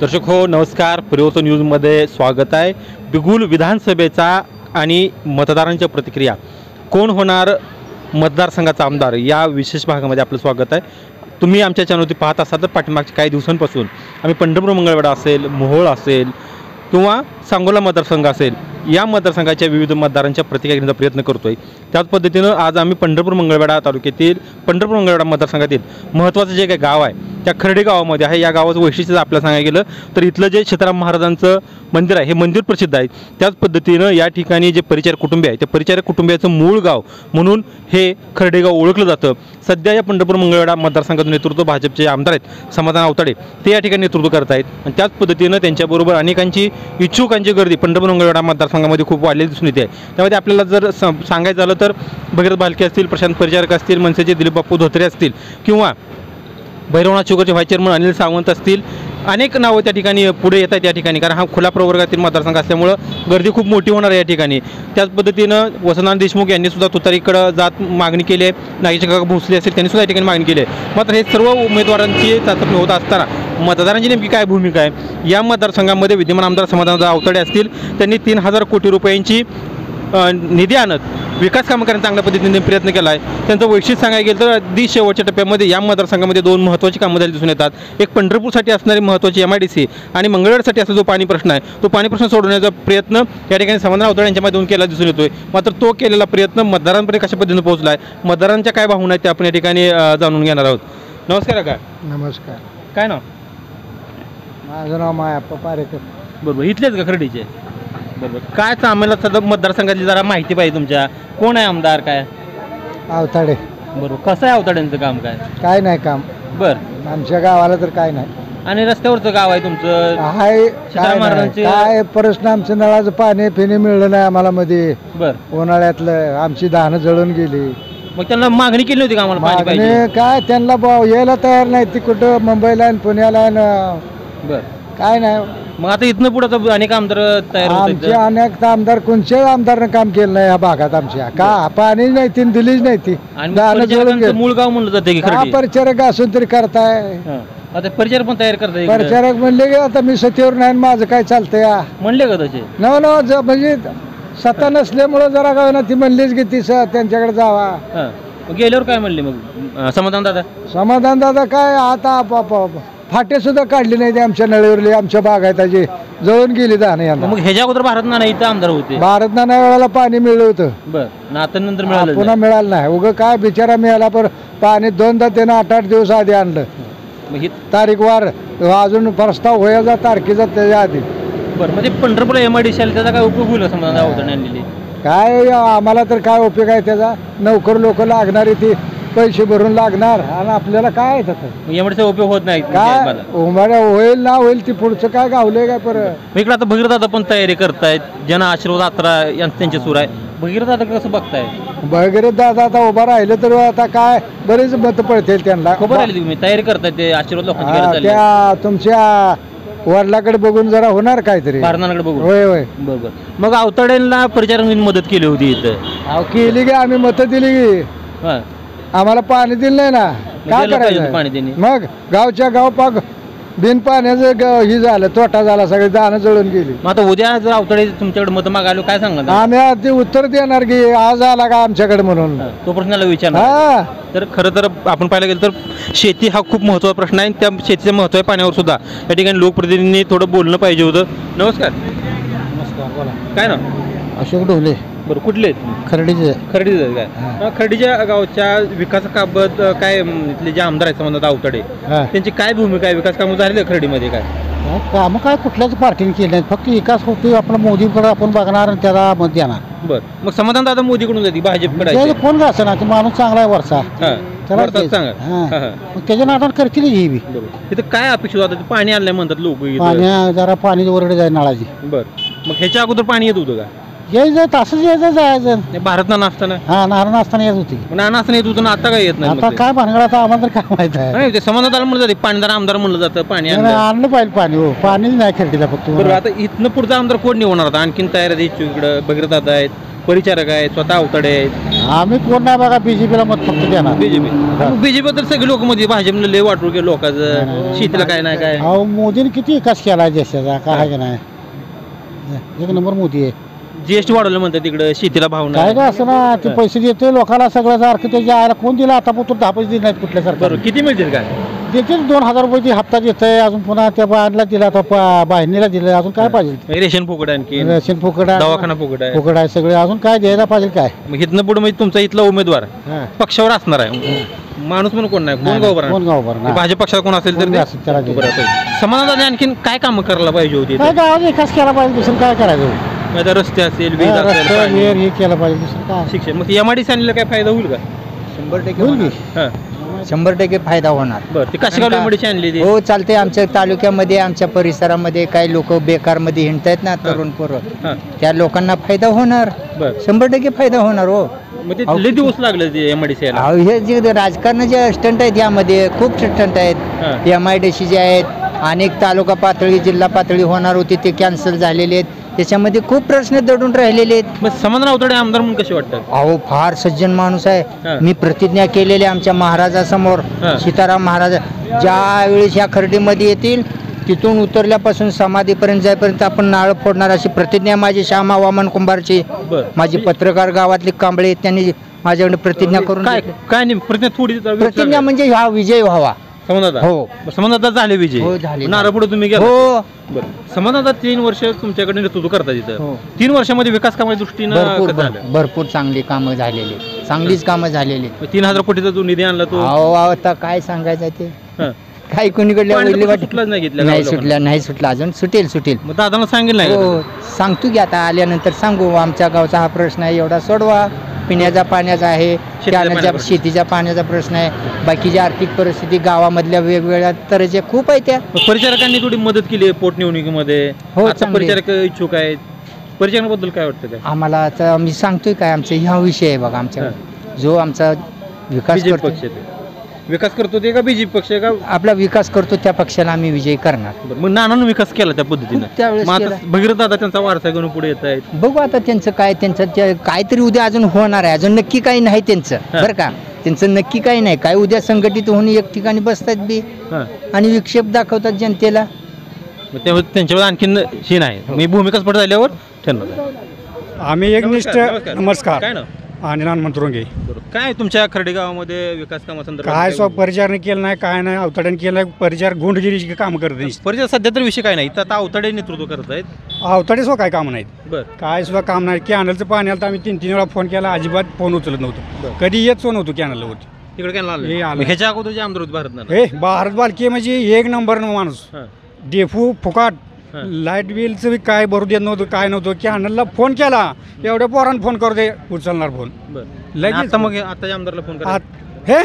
दर्शक हो नमस्कार, परिवर्तन न्यूजमध्ये स्वागत आहे। बिगुल विधानसभेचा आणि मतदारांच्या प्रतिक्रिया, कोण होणार मतदारसंघाचा आमदार या विशेष भागामध्ये आपलं स्वागत आहे। तुम्ही आमच्या चॅनलवरती पाहत असाल तर पाठीमागच्या काही दिवसांपासून आम्ही पंढरपूर मंगळवेढा असेल, मोहोळ असेल किंवा सांगोला मतदारसंघ असेल या मतदारसंघाच्या विविध मतदारांच्या प्रतिक्रिया घेण्याचा प्रयत्न करतोय। त्याच पद्धतीनं आज आम्ही पंढरपूर मंगळवेढा तालुक्यातील पंढरपूर मंगळवेढा मतदारसंघातील महत्त्वाचं जे काही गाव आहे त्या खर्डी गावामध्ये आहे। या गावाचं वैशिष्ट्य आपल्याला सांगायला गेलं तर इथलं जे सीताराम महाराजांचं मंदिर आहे हे मंदिर प्रसिद्ध आहे। त्याच पद्धतीनं या ठिकाणी जे परिचारक कुटुंबीय आहे त्या परिचारक कुटुंबियाचं मूळ गाव म्हणून हे खर्डी गाव ओळखलं जातं। सध्या या पंढरपूर मंगळवेढा मतदारसंघाचं नेतृत्व भाजपचे आमदार आहेत समाधान आवताडे, ते या ठिकाणी नेतृत्व करत आहेत आणि त्याच पद्धतीनं त्यांच्याबरोबर अनेकांची इच्छुकांची गर्दी पंढरपूर मंगळवेढा मतदारसंघामध्ये खूप वाढलेली दिसून येते। त्यामध्ये आपल्याला जर सांगायचं झालं तर भगीरथ भालके असतील, प्रशांत परिचारक असतील, मनसेचे दिलीप बापू धोत्रे असतील किंवा भैरवनाथ शुगरचे व्हाईस चेअरमन अनिल सावंत असतील, अनेक नावं त्या ठिकाणी पुढे येत आहेत या ठिकाणी, कारण हा खुला प्रवर्गातील मतदारसंघ असल्यामुळं गर्दी खूप मोठी होणार आहे या ठिकाणी। त्याच पद्धतीनं वसंतनाथ देशमुख यांनी सुद्धा तुतारीकडं जात मागणी केली आहे, नागेश काका भोसले असतील त्यांनी सुद्धा या ठिकाणी मागणी केली आहे। मात्र हे सर्व उमेदवारांची चाचपणी होत असताना मतदारांची नेमकी काय भूमिका आहे या मतदारसंघामध्ये विद्यमान आमदार समाधान आवताडे असतील, त्यांनी 3,000 कोटी रुपयांची निधी आणत विकास कामं करण्याचा चांगल्या पद्धतीने प्रयत्न केला आहे। त्यांचं वैशिष्ट्य सांगायला गेलं तर अगदी शेवटच्या टप्प्यामध्ये या मतदारसंघामध्ये दोन महत्त्वाची कामं झाली दिसून येतात। एक पंढरपूरसाठी असणारी महत्त्वाची MIDC आणि मंगळवेढ्यासाठी असलेला जो पाणी प्रश्न आहे तो पाणी प्रश्न सोडवण्याचा प्रयत्न या ठिकाणी समाधान आवताडे यांच्या माध्यमातून केला दिसून येतोय। मात्र तो केलेला प्रयत्न मतदारांपर्यंत कशा पद्धतीने पोहोचला आहे, मतदारांच्या काय भावना आहेत ते आपण या ठिकाणी जाणून घेणार आहोत। नमस्कार काका। नमस्कार। काय नाव? माझं नाव मायाप्पा पारेकर। बरोबर, इथलेच का खर्डीचे? बरोबर, काय आम्हाला सध्या मतदारसंघाची जरा माहिती पाहिजे तुमच्या, कोण आहे आमदार काय? आवताडे। बरोबर, कसं आहे आवताड्यांचं काम काय? काय नाही काम, बरं आमच्या गावाला तर काय नाही। आणि रस्त्यावरचं गाव आहे तुमचं, हाय सीताराम महाराजांचे काय प्रश्न, आमचं नळाचं पाणी पिणे मिळलं नाही आम्हाला मध्ये, बरं उन्हाळ्यातलं आमची धानं जळून गेली। मग त्यांना मागणी केली होती का आम्हाला पाणी पाहिजे? मागणी काय, त्यांना यायला तयार नाही ती, कुठं मुंबईला आणि पुण्याला आणि बरं काय नाही। मग आता इथनं पुढे तर अनेक आमदार तयार आमचे होते, अनेक आमदार कोणत्याच आमदारनं काम केलं नाही या भागात आमच्या, का पाणी नाही ती दिलीच नाही ती, आणि धानं जळून परिचारकांचं मूळ गाव म्हणलं जाते की का खर्डी? परिचारक असून तरी करताय। हां, आता परिचारक पण तयार करता इकडं. परिचारक म्हणले की आता मी सतीवर नाही, माझं काय चालतंय या म्हणले का तसे? न म्हणजे सत्ता नसल्यामुळं जरा काय ना ती म्हणलीच की ती त्यांच्याकडे जावा। हां, मग गेल्यावर काय म्हणले मग समाधान दादा? समाधान दादा काय आता फाटे सुद्धा काढली नाही ते आमच्या नळीवरली, आमच्या बागायताची जळून गेली धानं यांना। मग ह्याच्या अगोदर भारत नाना इथं आमदार होते? भारत नाना वेळेला पाणी मिळलं होतं, बरं नात्यानंतर मिळालं पुन्हा मिळालं नाही। उगं काय बिचारा मिळाला, पण पाणी दोनदा त्यानं 8-8 दिवस आधी आणलं, मग ही तारीख वार अजून प्रस्ताव व्हायचा तारखेचा त्याच्या आधी। बरं, म्हणजे पंढरपूरला MIDC आली त्याचा काय उपयोग होईल समाधान आवताडे आणलेली? काय आम्हाला तर काय उपयोग आहे त्याचा, नोकर लोक लागणारी ती पैसे भरून लागणार आणि आपल्याला काय आहे त्याचा एवढ्याचा उपयोग होत नाही काय, उभाऱ्या होईल ना होईल ती पुढचं काय गावले काय परत। इकडे आता भगीरथ दादा पण तयारी करतायत, जन आशीर्वाद यात्रा त्यांचे सुरू आहे, भगीरथ दादा कसं बघताय? वगैरे दादा आता उभा राहिलं तर आता काय बरेच मत पडतील त्यांना। खबर आली तुम्ही तयारी करताय ते आशीर्वाद लोकांची गरज झाली. त्या तुमच्या वडिलाकडे बघून जरा होणार काहीतरी, भारताकडे बघून? होय होय। बरोबर, मग आवताड्यांना परिचारकांनी मदत केली होती इथं? केली की आम्ही मतं दिली की, हां आम्हाला पाणी दिलं नाही ना, काय करायचं पाणी त्यांनी? मग गावच्या गाव पाक बिन पाण्याचं ही झालं, तोटा झाला, सगळी धानं जळून गेली। मग आता उद्या जर आवताडे तुमच्याकडे मत मागायला काय सांगणार? आम्ही आधी उत्तर देणार की आज आला का आमच्याकडे म्हणून, तो प्रश्नाला विचारणार। हा तर खरं तर आपण पाहायला गेलं तर शेती हा खूप महत्त्वाचा प्रश्न आहे, त्या शेतीचं महत्त्व आहे पाण्यावर सुद्धा या ठिकाणी लोकप्रतिनिधींनी थोडं बोलणं पाहिजे होतं। नमस्कार। नमस्कार, बोला। काय ना? अशोक ढोले। बरं, कुठले आहेत? खर्डीचे। खर्डीचे काय? खर्डीच्या गावच्या विकासाबाबत काय इथले जे आमदार आहेत समाधान आवताडे त्यांची काय भूमिका आहे? विकास कामं झालेली खर्डीमध्ये काय? कामं काय कुठल्याच पार्टीने केले नाहीत, फक्त विकास होते आपला मोदीकडे आपण बघणार आणि त्याला मत देणार। बरं, मग समाधान दादा मोदीकडून जाते भाजपकडे? कोण का असं ना, ते माणूस चांगला आहे वरचा, सांगा त्याच्या नादात करतील ही बी। बरोबर, इथं काय अपेक्षित होतं? पाणी आलंय म्हणतात लोक, पाणी जरा पाणी वरडे जाईल नळाची। बरं, मग ह्याच्या अगोदर पाणी येत होतं का? यायचं तसंच यायचं जायचं। भारत नाना असताना? हा, नारायण असताना येत होती, नाना असताना येत होतं ना, आता काय येत नाही? आता काय भानगड, आता आम्हाला तर काय माहित आहे। ते समाधान म्हणलं जाते पाणीदार आमदार म्हणलं जातं, पाणी आणलं पाहिजे पाणी, हो पाणीच नाही खर्डीला फक्त। बरोबर, आता इथनं पुढचा आमदार कोण निवडणार आता? आणखीन तयार आहेत इकडं भगीरथ दादा आहेत, परिचारक आहेत, स्वतः अवताडे आहेत. आम्ही कोण नाही बघा बीजेपीला मत फक्त देणार. बीजेपी तर सगळे लोक मध्ये भाजपनं लय वाटू गेलं लोकांचं, शेतीला काय नाही काय. अहो मोदीने किती विकास केला देशाचा, काय आहे का नाही. एक नंबर मोदी आहे. जीएसटी वाढवलं म्हणतात तिकडे, शेतीला भाव काय नाही. का असं ना ते पैसे देते लोकांना सगळं सारखं त्याच्या आयला कोण दिला आता पुत्र 10 पैसे दिले नाहीत कुठल्या सरकार बरं, किती मिळतील काय? देते 2000 रुपये हप्ता देत आहे. अजून पुन्हा त्या बायांना दिला आता बहिणीला दिलं. अजून काय पाहिजे. रेशन फुकट आणखी, रेशन फुकट आहे, दवाखाना फुकट आहे. फुकट आहे सगळे. अजून काय द्यायला पाहिजे काय. मग इथनं पुढे म्हणजे तुमचा इथला उमेदवार हा. पक्षावर असणार आहे, माणूस म्हणून कोण नाही, कोण गाव बरं कोण गाव बरं भाजप पक्षाला कोण असेल तर कोण असेल त्याला द्यायचं. समाधान आणखीन काय काम करायला पाहिजे होती? काय गावात विकास केला पाहिजे. दुसरं काय करायचं. आता रस्ते असेल, वीज असेल, रस्ते पाणी, वेर हे केलं पाहिजे. दुसरं काय शिक्षण. मग एमआयडीसी आणलेला काय फायदा होईल का? 100% होईल की? हा. 100% फायदा होणार. बरं, ते कशाला एमआयडीसी आणली ती? हो चालते. आमच्या तालुक्यामध्ये आमच्या परिसरामध्ये काही लोक बेकारमध्ये हिंडतायत ना तरुण पोरं, हा. त्या लोकांना फायदा होणार. बरं, 100% फायदा होणार. हो मग ते लय दिवस लागले ते एमआयडीसी यायला. अहो, हे जे राजकारणाचे स्टंट आहेत यामध्ये खूप स्टंट आहेत. हा. MIDC जे आहेत, अनेक तालुका पातळी जिल्हा पातळी होणार होती ते कॅन्सल झालेले आहेत. त्याच्यामध्ये खूप प्रश्न दडून राहिलेले आहेत. मग समाधान अवतडे आमदार म्हणून कसे वाटतात? अहो फार सज्जन माणूस हा. आहे. मी प्रतिज्ञा केलेली आमच्या महाराजासमोर, हा. सीताराम महाराज ज्या वेळेस या खर्डीमध्ये येतील तिथून उतरल्यापासून समाधीपर्यंत जाईपर्यंत आपण नारळ फोडणार अशी प्रतिज्ञा माझी श्यामा वामन कुंभारची. बरं. माझी पत्रकार गावातले कांबळे त्यांनी माझ्याकडे प्रतिज्ञा करून काय घेतली. काय नाही, प्रतिज्ञा थोडी प्रतिज्ञा म्हणजे हा विजय व्हावा. समाधान. हो. समाधान झाले विजय. हो, झाले. नारळ पुढे तुम्ही गेला. हो बरं, समाधान 3 वर्ष तुमच्याकडे नेतृत्व करता तिथं. हो. 3 वर्षामध्ये विकास कामाच्या दृष्टीनं भरपूर कसं झालं? भरपूर चांगली कामं झालेली, चांगलीच कामं झालेली. 3000 कोटीचा जो निधी आणला तो अहो आता काय सांगायचं ते हा. काही कोणीकडल्या पाणी तर उरली कुठं वाटत सुटलंच नाही घेतलं नाही गावाला सुटला नाही सुटला अजून सुटेल. मग दादाला सांगेल नाही हो सांगतो की आता आल्यानंतर सांगू आमच्या गावचा हा प्रश्न आहे एवढा सोडवा. पिण्याचा पाण्याचा आहे, पाण्याचा शेतीच्या पाण्याचा प्रश्न आहे, बाकीची आर्थिक परिस्थिती गावामधल्या वेगवेगळ्या तऱ्हेच्या खूप आहे त्या. मग परिचारकांनी थोडी मदत केली आहे पोटनिवडणुकीमध्ये. हो, आता चांगली. परिचारक इच्छुक आहेत. परिचारकाबद्दल काय वाटतं काय? आम्हाला आता मी सांगतोय काय आमचा ह्या विषय आहे बघा. आमच्या जो आमचा विकास बीजेपी करतो, पक्ष आहे. विकास करतो ते का बीजेपी पक्ष आहे का? आपला विकास करतो त्या पक्षाला आम्ही विजयी करणार. बरं, मग नानानं विकास केला त्या पद्धतीनं. त्यावेळेस मग आता केला. भगीरथ दादा त्यांचा वारसा घेऊन पुढे येत आहेत. बघू आता त्यांचं काय, काहीतरी उद्या अजून होणार आहे. अजून नक्की काही नाही त्यांचं, हा. बरं का. त्यांचं नक्की काही नाही. काय उद्या संघटित होऊन एक ठिकाणी बसतात बी हां, आणि विक्षेप दाखवतात जनतेला. मग त्यांच्यावर आणखीन हे नाही. मी भूमिका स्फोट झाल्यावर ठरणार. आम्ही एकनिष्ठ नमस्कार काय ना आणि हनुमंतरुंगे. काय तुमच्या खर्डे गावामध्ये विकास कामासंदर्भात काय परिचारने केलं नाही, काय नाही. अवताड्याने केलं नाही. परिचार गुंडगिरीची कामं करत नाही. परिचय सध्या तर विषय काय नाही. इथं आता अवताडे नेतृत्व करत आहेत. अवताडे सुद्धा काय कामं नाहीत. बरं, काय सुद्धा काम नाही. कॅनलचं पाणी आलं तर आम्ही 3 वेळा फोन केला, अजिबात फोन उचलत नव्हतं. कधी येत नव्हतं कॅनलवरती. तिकडे काय हे आलं? आलं. ह्याच्या अगोदर जे आमदार होते भारत हे भारत बालकी म्हणजे एक नंबर माणूस. डेफू फुकाट. हां. लाईट बिलचं बी काय भरू देत नव्हतं, काय नव्हतं. कॅनलला फोन केला, एवढ्या पोरांना फोन करते, उचलणार फोन बरं. लगेच. आता मग आताच्या आमदारला फोन करा. हे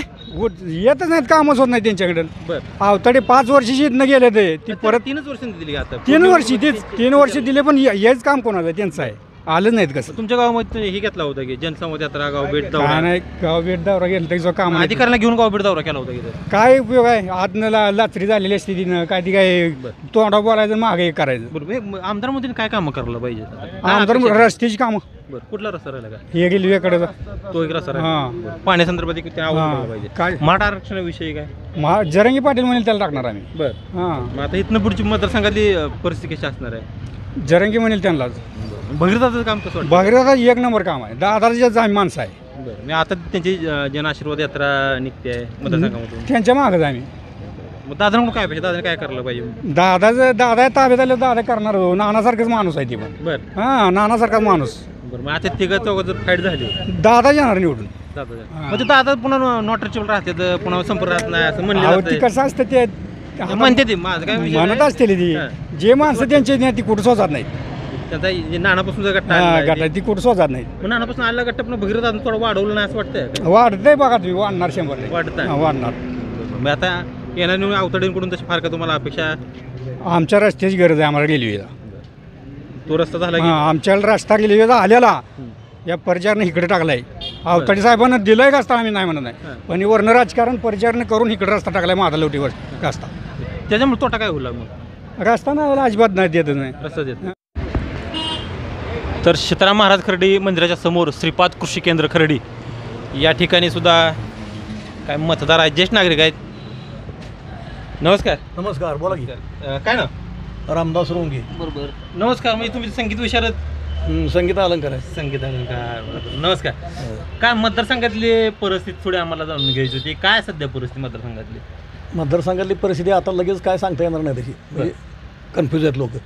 येतच नाहीत, कामच होत नाही त्यांच्याकडे. बरं, अवताडे 5 वर्षाची इथनं गेले ते ती परत 3 वर्ष दिली का आता? 3 वर्षी तेच 3 वर्ष दिले, पण हेच काम कोणाचं आहे त्यांचं आहे. आलं नाहीत कसं. तुमच्या गावामध्ये हे घेतला होता की जनसंवाद यात्रा, गाव भेट काय दौरा? नाही, गाव भेट दौरा गेलं त्याचं काम नाही. अधिकाऱ्याला घेऊन गाव भेट दौरा केला होता की इथं? काय उपयोग आहे. आतनं लाचरी झालेली असते तिनं, काय ती काय बरं. तोंडा बोलायचं मागे करायचं. बरोबर. आमदार मध्ये काय कामं करायला पाहिजे? आमदार रस्त्याची कामं बरं, कुठला रस्ता राहिला का? हे गेली वेकडे तो एक रस्ता राहिला. हां. बरं. पाण्यासंदर्भात एक ते आवड हां. पाहिजे. काय मराठा आरक्षणाविषयी काय? जरंगी पाटील म्हणेल त्याला टाकणार आम्ही. बरं, हां, मग आता इथनं पुढची मतदारसंघातली परिस्थिती कशी असणार आहे? जरंगी म्हणेल त्यांनाच. भगीरथाचं काम कसं वाटतं? भागीरथाचा एक नंबर काम आहे. 10,000 आम्ही माणसं आहे. बरं, मी आता त्यांची जन आशीर्वाद यात्रा निघते आहे मतदारसंघामधून. त्यांच्या मागच आम्ही. मग दादांकडून काय पाहिजे? दादा काय करायला पाहिजे? दादा ताब्यात आले, दादा करणार. हो, नानासारखंच माणूस आहे ती पण. बरं, हां, नानासारखाच माणूस. बरं. मग आता तिघं चौघं जर फाईट झाली, दादा येणार निवडून. दादा हां. म्हणजे दादा पुन्हा नॉट रिचेबल राहतात, पुन्हा संपर्क राहत नाही असं म्हणलं अहो, ती जातंय. कसं असतं ते म्हणते ती, माझं काय विषय म्हणत नाही. असते ती. हां. जे माणसं त्यांचे नाही ती कुठं सोचत नाहीत. त्यांचा जे नानापासून जर गट्टा हां, आणलाय, गटा ती कुठं सोचत नाहीत. मग नानापासून आला गट्टा पण भगीरथ दादा थोडं वाढवलं नाही असं वाटतंय? वाढतंय बघा तुम्ही, वाढणार 100%. वाढतंय. हां, वाढणार. मग आता येणार निवडून अवतडेंकडून तशी फार का तुम्हाला अपेक्षा? आमच्या रस्त्याची गरज आहे आम्हाला रेल्वेला. तो रस्ता झाला की हां, आमच्या रस्ता रेल्वेचा आलेला या परिचारनं इकडे टाकलाय. अवताडे साहेबांना दिलंय का आम्ही नाही म्हणत नाही, हां. पण वर्ण राजकारण परिचारनं करून इकडे रस्ता टाकलाय माझा लवटीवर रस्ता. त्याच्यामुळे तोटा काय होईल मग? रस्ता नाही अजिबात नाही देत नाही. रस्ता देत. तर सीताराम महाराज खर्डी मंदिराच्या समोर श्रीपाद कृषी केंद्र खर्डी या ठिकाणी सुद्धा काय मतदार आहेत, ज्येष्ठ नागरिक आहेत. नमस्कार. नमस्कार, बोला की. काय ना रामदास रोंगे. बरोबर. नमस्कार. म्हणजे तुम्ही संगीत विशारद. संगीता अलंकार आहे. संगीत अलंकार. बरोबर. नमस्कार. काय मतदारसंघातली परिस्थिती थोडी आम्हाला जाणून घ्यायची होती. काय सध्या परिस्थिती मतदारसंघातली? मतदारसंघातली परिस्थिती आता लगेच काय सांगता येणार नाही तशी, म्हणजे कन्फ्यूज आहेत लोक.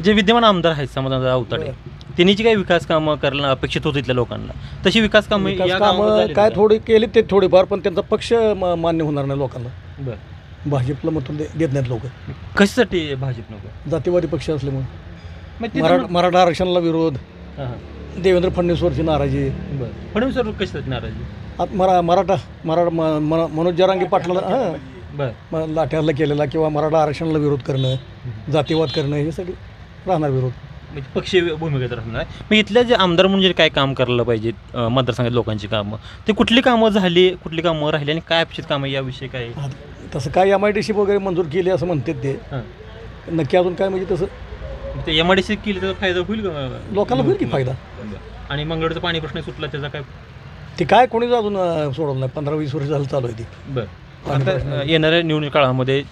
जे विद्यमान आमदार आहेत समाधान अवताडे, त्यांनी जी काही विकास कामं करणं अपेक्षित होतं इथल्या लोकांना, तशी विकास कामं काय थोडी केली ते थोडीफार, पण त्यांचा पक्ष मान्य होणार नाही लोकांना. बरं. भाजपला मत देत नाहीत लोक. कशासाठी भाजप नको? जातीवादी पक्ष असल्यामुळे. मराठा आरक्षणाला विरोध, देवेंद्र फडणवीसवरची नाराजी. बरं. फडणवीसवर कशासाठी नाराजी? मराठा मनोज जरांगे पाटलाला बरं लाठ्याला केलेला किंवा मराठा आरक्षणाला विरोध करणं, जातीवाद करणं, यासाठी राहणार विरोध. म्हणजे पक्षीय भूमिकेत राहणार. मग इथल्या जे आमदार म्हणजे काय काम करायला पाहिजे मतदारसंघात लोकांची कामं, ते कुठली कामं झाली, कुठली कामं राहिली आणि काय अपेक्षित कामं याविषयी काय? तसं काय MIDC वगैरे मंजूर केली असं म्हणतात ते. नक्की अजून काय म्हणजे तसं ते MIDC केली त्याचा फायदा होईल का लोकांना? होईल की फायदा. आणि मंगळवारचा पाणी प्रश्न सुटला त्याचा काय? ते काय कोणीच अजून सोडवलं नाही. 15-20 वर्ष झालं चालू आहे ती. बरं. आता येणाऱ्या निवडणूक काळामध्ये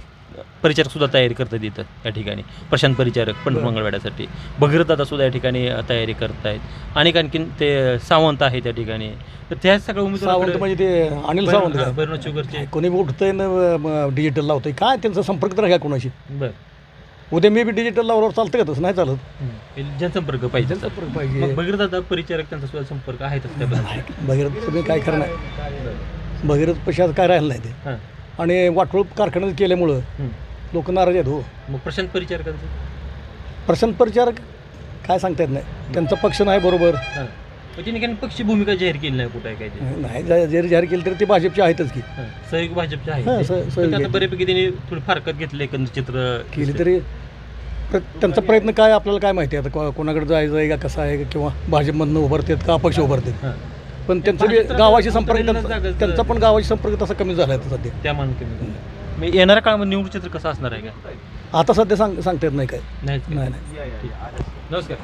परिचारक सुद्धा तयारी करतात इथं या ठिकाणी. प्रशांत परिचारक पंडित मंगळवेढ्यासाठी. भगीरथ दादा सुद्धा या ठिकाणी तयारी करतायत. आणि आणखीन ते सावंत आहे त्या ठिकाणी. तर त्या सगळ्या सावंत म्हणजे ते अनिल सावंत भैरवनाथ शुगरचे. कोणी उठतंय ना डिजिटल लावतंय, काय त्यांचा संपर्क तर आहे कोणाशी? बरं. उद्या मी बी डिजिटल लावल्यावर चालतं का? तसं नाही चालत. जनसंपर्क पाहिजे. जनसंपर्क पाहिजे. भगीरथ दादा परिचारक त्यांचा सुद्धा संपर्क आहे. भगीरथ तुम्ही काय करणार? भगीरथ पशात काय राहिलं नाही ते. आणि वाटोळ कारखान्यात केल्यामुळं लोक नाराज आहेत. हो. मग प्रशांत परिचारकांचं? प्रशांत परिचारक काय सांगता येत नाही. त्यांचा पक्ष नाही बरोबर. त्यांनी काही पक्षी भूमिका जाहीर केली नाही कुठे काय ते? नाही, जरी जाहीर केली तरी ते भाजपचे आहेतच की. सहयोग भाजपचे आहे. बऱ्यापैकी त्यांनी थोडी फारकत घेतली, एकंदर चित्र केली तरी त्यांचा प्रयत्न काय आपल्याला काय माहिती आहे आता कोणाकडे जायचं आहे का, कसं आहे, किंवा भाजपमधनं उभारतात का अपक्ष उभारतात. पण त्यांचं गावाशी संपर्क, त्यांचा पण गावाशी संपर्क तसा कमी झाला आहे सध्या. त्या मान कमी. मी येणाऱ्या काळामध्ये निवडणूक चित्र कसं असणार आहे का आता सध्या सांगता येत नाही काय. नाही. नमस्कार.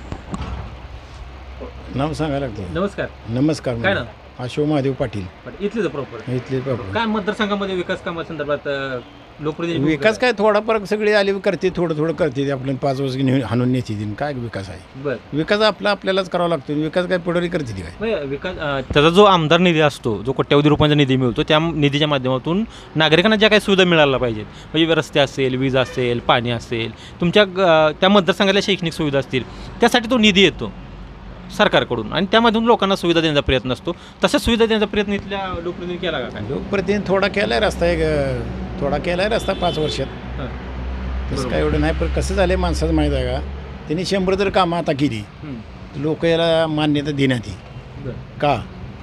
नाव सांगायला लागतं. नमस्कार. नमस्कार. काय ना? अशोक महादेव पाटील. इथलेच प्रॉपर? इथले प्रॉपर. काय मतदारसंघामध्ये विकास कामासंदर्भात लोकप्रतिनिधी? विकास काय थोडाफार सगळे आले करते, थोडं करते. आपल्याला 5 वर्ष हाणून नेते दिन. काय विकास आहे? बरं. विकास आपल्यालाच करावा लागतो. विकास काय पुढारी करते ती काय? विकास त्याचा जो आमदार निधी असतो, जो कोट्यवधी रुपयांचा निधी मिळतो, त्या निधीच्या माध्यमातून नागरिकांना ज्या काही सुविधा मिळायला पाहिजेत, म्हणजे रस्ते असेल, वीज असेल, पाणी असेल, तुमच्या त्या मतदारसंघातल्या शैक्षणिक सुविधा असतील, त्यासाठी तो निधी येतो सरकारकडून आणि त्यामधून लोकांना सुविधा देण्याचा प्रयत्न असतो. तशा सुविधा देण्याचा प्रयत्न इथल्या लोकप्रतिनिधी केला का? लोकप्रतिनिधी थोडा केलाय रस्ता, थोडा केलाय रस्ता 5 वर्षात. तसं काय एवढं नाही. पण कसं झालं माणसाचं माहीत आहे का, त्यांनी 100 जर कामं आता केली, लोक याला मान्यता देण्यात येईल का?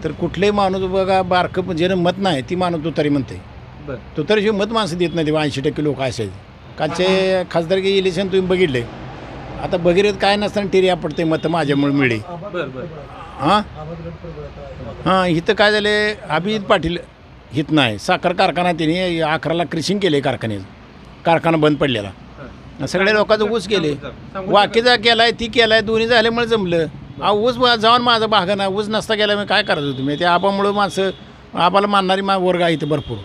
तर कुठलाही माणूस बघा बारकं ज्यानं मत नाही ती माणूस तुतारी म्हणते. तुतारीशिवाय मत माणसं देत नाही. 80% लोक असायचे. कालचे खासदारकी इलेक्शन तुम्ही बघितले. आता भगीरथ काय नसताना टिर्या पडते मत माझ्यामुळे मिळे. हां इथं काय झाले, अभिजित पाटील हित नाही. साखर कारखाना त्यांनी 11ला क्रिशिंग केले. कारखाना बंद पडलेला. सगळ्या लोकांचं ऊस केले. वाकीचा केलाय, ती केलाय, दोन्ही झाल्यामुळे जमलं. ऊस जाऊन माझं भागना. ऊस नसता गेला मी काय करायचं तुम्ही? त्या आबामुळं माणसं, आबाला मानणारी वर्ग आहे इथं भरपूर.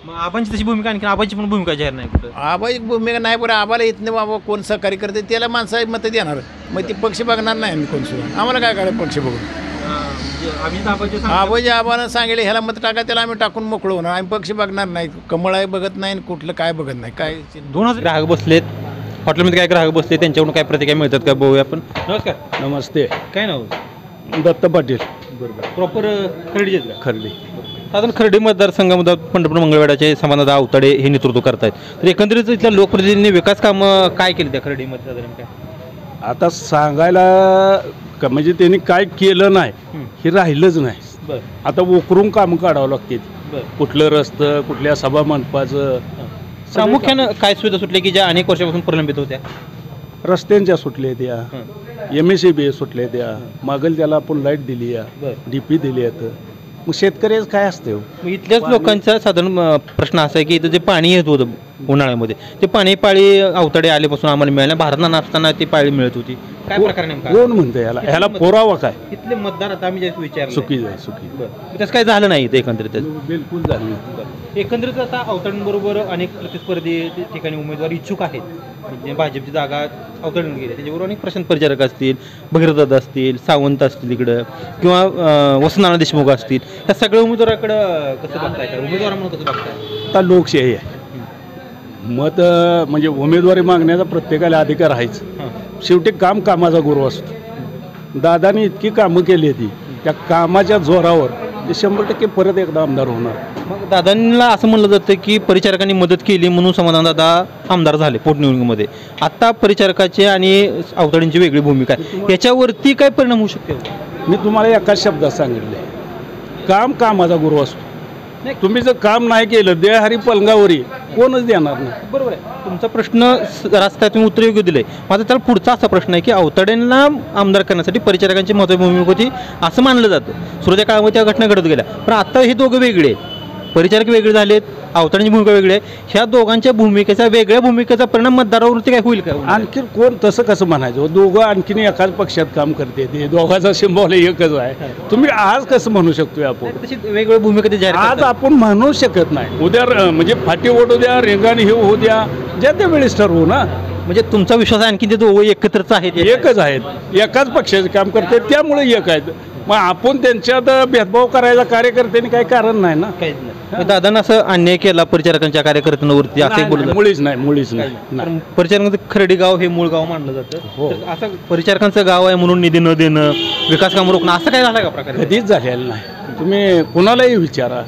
मग आबांची तशी भूमिका, आणखी आबाची पण भूमिका जाहीर नाही कुठं? आबाची भूमिका नाही. बरं आबाला येत नाही बाबा, कोण सहकार्य करते त्याला माणसं मतं देणार. मग ती पक्ष बघणार नाही आम्ही कोण सुद्धा. आम्हाला काय करायचं पक्ष बघून? आबाजी आबानं सांगितलं ह्याला मत टाका, त्याला आम्ही टाकून मोकळं होणार. आम्ही पक्ष बघणार नाही. कमळ आहे बघत नाही, कुठलं काय बघत नाही. काय 2000 ग्राहक बसलेत हॉटेलमध्ये, काय ग्राहक बसले, त्यांच्याकडून काय प्रतिक्रिया मिळतात का बघूया आपण. नमस्कार. नमस्ते. काय नाव? दत्त पाटील. बरोबर. प्रॉपर खर्डीचेच का? खर्डी. साधारण खर्डी मतदारसंघामध्ये पंढरपूर मंगळवेढ्याचे समाधान अवताडे हे नेतृत्व करतायत. तर एकंदरीत इथल्या लोकप्रतिनिधींनी विकास कामं काय केली त्या खर्डीमध्ये साधारण काय? आता सांगायला म्हणजे त्यांनी काय केलं नाही हे राहिलंच नाही. बरं. आता उकरून कामं काढावं लागते. बरं. कुठलं रस्तं, कुठल्या सभा मंडपाचं. प्रामुख्यानं काय सुविधा सुटल्या की ज्या अनेक वर्षापासून प्रलंबित होत्या? रस्त्यांच्या सुटल्या त्या, MSCB सुटल्या त्या, मागल त्याला आपण लाईट दिली आहे, DP दिली आहे. मग शेतकऱ्याचं काय असतं? मग इथल्याच लोकांचा साधारण प्रश्न असा आहे की इथं जे पाणी येत होतं उन्हाळ्यामध्ये, ते पाणी पाळी अवताडे आल्यापासून आम्हाला मिळालं. भारतात नसताना ती पाळी मिळत होती. काय प्रकार नेमका कोण म्हणतं ह्याला पुरावा काय? इथले मतदार आता आम्ही जे विचारलं चुकीचं आहे, चुकी. तसं काय झालं नाही ते एकंदरीत बिलकुल झालं नाही. एकंदरीत आता अवतरणबरोबर अनेक प्रतिस्पर्धी ठिकाणी उमेदवार इच्छुक आहेत. म्हणजे भाजपची जागा अवतरण गेली त्याच्याबरोबर अनेक प्रशांत परिचारक असतील, भगीरथ असतील, सावंत असतील इकडं, किंवा वसंतनाना देशमुख असतील. त्या सगळ्या उमेदवाराकडं कसं बघताय काय उमेदवार म्हणून कसं बघताय? आता लोकशाही आहे. मत म्हणजे उमेदवारी मागण्याचा प्रत्येकाला अधिकार आहेच. शेवटी काम कामाचा गुरु असतो. दादानी इतकी कामं केली होती, त्या कामाच्या जोरावर ते 100% परत एकदा आमदार होणार. मग दादांना असं म्हणलं जातं की परिचारकांनी मदत केली म्हणून समाधान दादा आमदार झाले पोटनिवडणुकीमध्ये. आता परिचारकाची आणि अवतड्यांची वेगळी भूमिका आहे, याच्यावरती काय परिणाम होऊ शकतो? मी तुम्हाला एकाच शब्दात सांगितले, काम कामाचा गुरु असतो. तुम्ही जर काम नाही केलं देहहारी पलंगावरी कोणच देणार नाही. बरोबर आहे, तुमचा प्रश्न रास्ता तुम्ही उत्तर योग्य दिले. माझा त्याला पुढचा असा प्रश्न आहे की अवतड्यांना आमदार करण्यासाठी परिचारकांची महत्त्वाची भूमिका होती असं मानलं जातं. सुरुवातीच्या काळामध्ये त्या घटना घडत गेल्या, पण आता हे दोघं वेगळे, परिचारक वेगळे झालेत, अवतड्यांची भूमिका वेगळी आहे. ह्या दोघांच्या भूमिकेचा वेगळ्या भूमिकेचा परिणाम मतदारावरती काय होईल का? आणखी कोण तसं कसं म्हणायचं? दोघं आणखीन एकाच पक्षात काम करते, ते दोघांचा सिंबॉल एकच आहे. तुम्ही आज कसं म्हणू शकतोय आपण? तशी वेगवेगळ्या भूमिका ते जाहीर आज आपण म्हणू शकत नाही. उद्या म्हणजे फाटी ओढू द्या, रेंगाणी हे होऊ द्या, ज्या त्या वेळेस ठरवू ना. म्हणजे तुमचा विश्वास आहे आणखी ते दोघं एकत्रच आहेत? एकच आहेत, एकाच पक्षाचे काम करते, त्यामुळे एक आहेत. मग आपण त्यांच्यात भेदभाव करायला कार्यकर्त्यांनी काही कारण नाही ना. काहीच नाही. दादांना असं अन्याय केला परिचारकांच्या कार्यकर्त्यांवरती असं बोललं? मुळीच नाही, मुळीच नाही. परिचारकांचं खर्डी गाव हे मूळ गाव मानलं जातं. तर असं परिचारकांचं गाव आहे म्हणून निधी न देणं, विकास कामं रोखणं, असं काय झालं का प्रकार? कधीच झालेलं नाही. तुम्ही कुणालाही विचारा,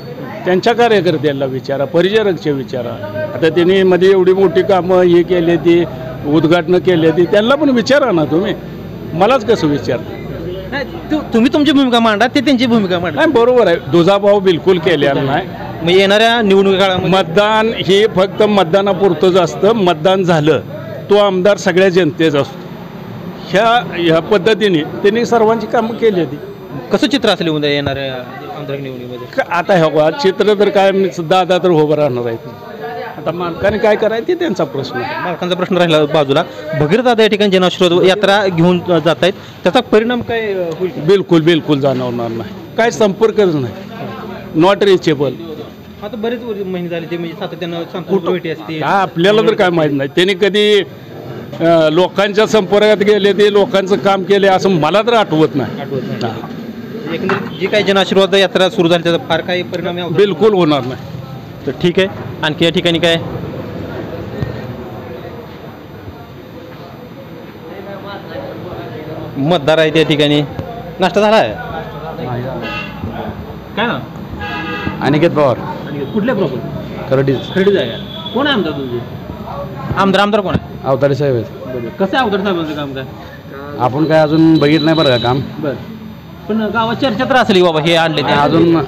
त्यांच्या कार्यकर्त्यांना विचारा, परिचारकचे विचारा. आता त्यांनी मध्ये एवढी मोठी कामं हे केली, ती उद्घाटनं केली, ती त्यांना पण विचारा ना. तुम्ही मलाच कसं विचारता? नाही, तुम्ही तुमची भूमिका मांडा, ते त्यांची भूमिका मांडा. नाही, बरोबर आहे. दुजाभाव बिलकुल केलेला नाही. मग येणाऱ्या निवडणुकी काळामध्ये मतदान हे फक्त मतदानापुरतंच असतं. मतदान झालं तो आमदार सगळ्या जनतेचा असतो. ह्या पद्धतीने त्यांनी सर्वांची कामं केली होती. कसं चित्र असेल उद्या येणाऱ्या आमदार निवडणुकीमध्ये? आता हे चित्र तर काय, दादा तर उभं राहणार आहेत. आता मालकाने काय करायचं ते त्यांचा प्रश्न आहे. मालकांचा प्रश्न राहिला बाजूला. भगीरथ दादा या ठिकाणी जनआशीर्वाद यात्रा घेऊन जात आहेत, त्याचा परिणाम काय होईल? बिलकुल जाणवणार नाही. काय संपर्कच नाही, नॉट रिचेबल. आता बरेच महिने झाले ते म्हणजे सातत्यानं संपर्क भेटी असते. काय आपल्याला तर काय माहीत नाही. त्यांनी कधी लोकांच्या संपर्कात गेले, ते लोकांचं काम केले असं मला तर आठवत नाही. एकंदरीत जी काही जनआशीर्वाद यात्रा सुरू झाली त्याचा फार काही परिणाम बिलकुल होणार नाही. तर ठीक आहे. आणखी या ठिकाणी काय मतदार आहे त्या ठिकाणी? नाश्ता झाला आहे काय ना? अनिकेत पवार, कुठल्या प्रॉपर? खरडी जागा. कोण आहे आमदार तुझे? आमदार कोण आहे? अवताडे साहेब आहेत. कसं आहे अवताडे साहेबांचं काम काय? आपण काय अजून बघितलं नाही बरं का काम. बरं, पण गावात चर्चा तर असेल बाबा हे आणले ते. अजून